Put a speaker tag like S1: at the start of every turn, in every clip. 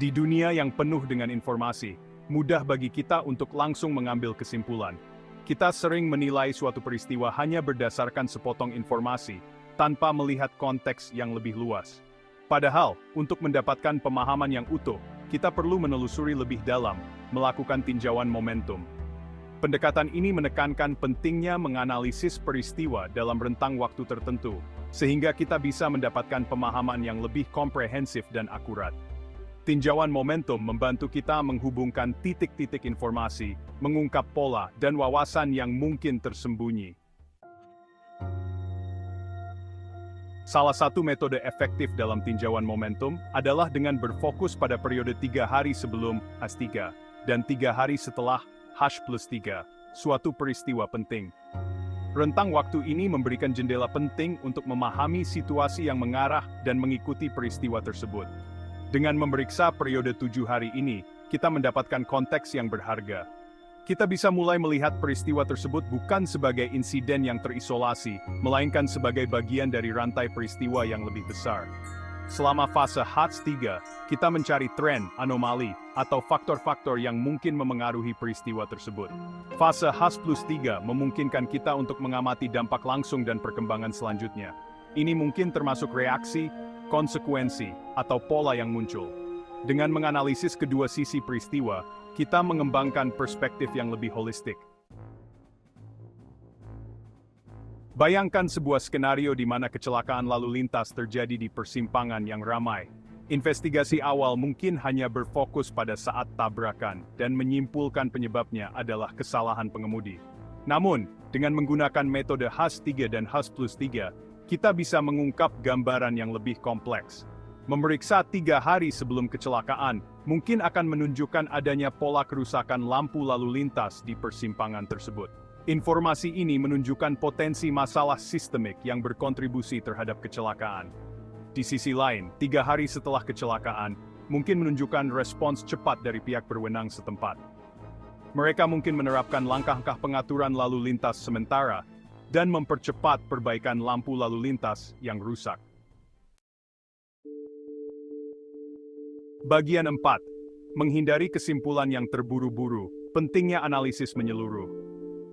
S1: Di dunia yang penuh dengan informasi, mudah bagi kita untuk langsung mengambil kesimpulan. Kita sering menilai suatu peristiwa hanya berdasarkan sepotong informasi, tanpa melihat konteks yang lebih luas. Padahal, untuk mendapatkan pemahaman yang utuh, kita perlu menelusuri lebih dalam, melakukan tinjauan momentum. Pendekatan ini menekankan pentingnya menganalisis peristiwa dalam rentang waktu tertentu, sehingga kita bisa mendapatkan pemahaman yang lebih komprehensif dan akurat. Tinjauan momentum membantu kita menghubungkan titik-titik informasi, mengungkap pola dan wawasan yang mungkin tersembunyi. Salah satu metode efektif dalam tinjauan momentum adalah dengan berfokus pada periode 3 hari sebelum H3 dan 3 hari setelah H+3, suatu peristiwa penting. Rentang waktu ini memberikan jendela penting untuk memahami situasi yang mengarah dan mengikuti peristiwa tersebut. Dengan memeriksa periode 7 hari ini, kita mendapatkan konteks yang berharga. Kita bisa mulai melihat peristiwa tersebut bukan sebagai insiden yang terisolasi, melainkan sebagai bagian dari rantai peristiwa yang lebih besar. Selama fase H3, kita mencari tren, anomali, atau faktor-faktor yang mungkin memengaruhi peristiwa tersebut. Fase H+3 memungkinkan kita untuk mengamati dampak langsung dan perkembangan selanjutnya. Ini mungkin termasuk reaksi, konsekuensi, atau pola yang muncul. Dengan menganalisis kedua sisi peristiwa, kita mengembangkan perspektif yang lebih holistik. Bayangkan sebuah skenario di mana kecelakaan lalu lintas terjadi di persimpangan yang ramai. Investigasi awal mungkin hanya berfokus pada saat tabrakan dan menyimpulkan penyebabnya adalah kesalahan pengemudi. Namun, dengan menggunakan metode H3 dan H+3, kita bisa mengungkap gambaran yang lebih kompleks. Memeriksa 3 hari sebelum kecelakaan, mungkin akan menunjukkan adanya pola kerusakan lampu lalu lintas di persimpangan tersebut. Informasi ini menunjukkan potensi masalah sistemik yang berkontribusi terhadap kecelakaan. Di sisi lain, 3 hari setelah kecelakaan, mungkin menunjukkan respons cepat dari pihak berwenang setempat. Mereka mungkin menerapkan langkah-langkah pengaturan lalu lintas sementara, dan mempercepat perbaikan lampu lalu lintas yang rusak. Bagian 4. Menghindari kesimpulan yang terburu-buru, pentingnya analisis menyeluruh.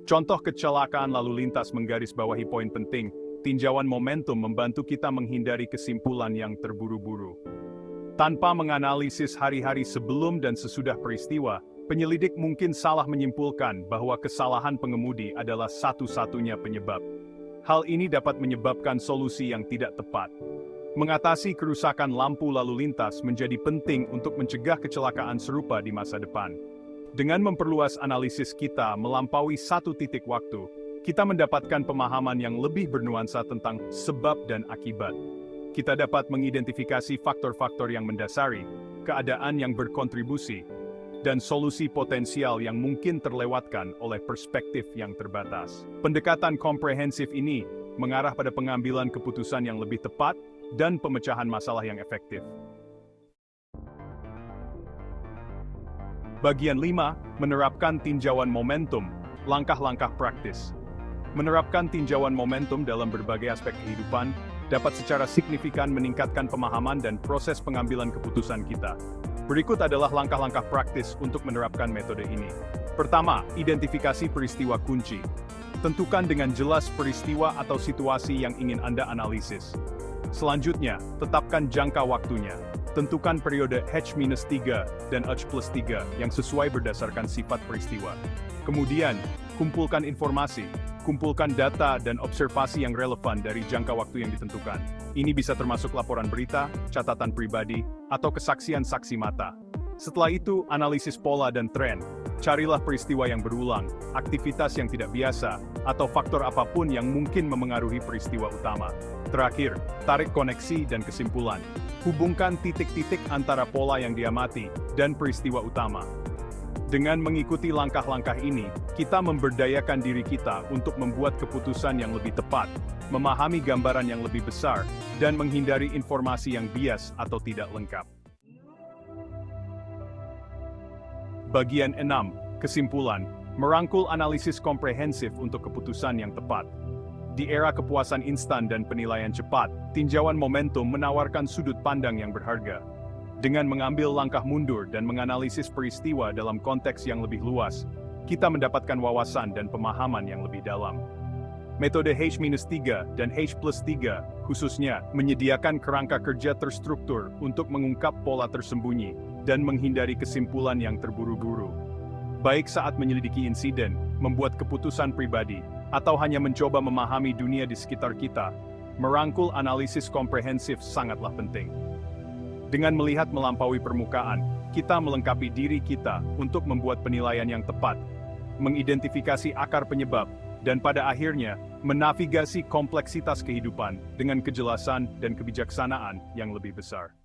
S1: Contoh kecelakaan lalu lintas menggarisbawahi poin penting, tinjauan momentum membantu kita menghindari kesimpulan yang terburu-buru. Tanpa menganalisis hari-hari sebelum dan sesudah peristiwa, penyelidik mungkin salah menyimpulkan bahwa kesalahan pengemudi adalah satu-satunya penyebab. Hal ini dapat menyebabkan solusi yang tidak tepat. Mengatasi kerusakan lampu lalu lintas menjadi penting untuk mencegah kecelakaan serupa di masa depan. Dengan memperluas analisis kita melampaui satu titik waktu, kita mendapatkan pemahaman yang lebih bernuansa tentang sebab dan akibat. Kita dapat mengidentifikasi faktor-faktor yang mendasari, keadaan yang berkontribusi, dan solusi potensial yang mungkin terlewatkan oleh perspektif yang terbatas. Pendekatan komprehensif ini mengarah pada pengambilan keputusan yang lebih tepat dan pemecahan masalah yang efektif. Bagian 5, menerapkan tinjauan momentum, langkah-langkah praktis. Menerapkan tinjauan momentum dalam berbagai aspek kehidupan dapat secara signifikan meningkatkan pemahaman dan proses pengambilan keputusan kita. Berikut adalah langkah-langkah praktis untuk menerapkan metode ini. Pertama, identifikasi peristiwa kunci. Tentukan dengan jelas peristiwa atau situasi yang ingin Anda analisis. Selanjutnya, tetapkan jangka waktunya. Tentukan periode H-3 dan H+3 yang sesuai berdasarkan sifat peristiwa. Kemudian, kumpulkan informasi. Kumpulkan data dan observasi yang relevan dari jangka waktu yang ditentukan. Ini bisa termasuk laporan berita, catatan pribadi, atau kesaksian saksi mata. Setelah itu, analisis pola dan tren. Carilah peristiwa yang berulang, aktivitas yang tidak biasa, atau faktor apapun yang mungkin memengaruhi peristiwa utama. Terakhir, tarik koneksi dan kesimpulan. Hubungkan titik-titik antara pola yang diamati dan peristiwa utama. Dengan mengikuti langkah-langkah ini, kita memberdayakan diri kita untuk membuat keputusan yang lebih tepat, memahami gambaran yang lebih besar, dan menghindari informasi yang bias atau tidak lengkap. Bagian 6. Kesimpulan. Merangkul analisis komprehensif untuk keputusan yang tepat. Di era kepuasan instan dan penilaian cepat, tinjauan momentum menawarkan sudut pandang yang berharga. Dengan mengambil langkah mundur dan menganalisis peristiwa dalam konteks yang lebih luas, kita mendapatkan wawasan dan pemahaman yang lebih dalam. Metode H-3 dan H+3 khususnya menyediakan kerangka kerja terstruktur untuk mengungkap pola tersembunyi dan menghindari kesimpulan yang terburu-buru. Baik saat menyelidiki insiden, membuat keputusan pribadi, atau hanya mencoba memahami dunia di sekitar kita, merangkul analisis komprehensif sangatlah penting. Dengan melihat melampaui permukaan, kita melengkapi diri kita untuk membuat penilaian yang tepat, mengidentifikasi akar penyebab, dan pada akhirnya, menavigasi kompleksitas kehidupan dengan kejelasan dan kebijaksanaan yang lebih besar.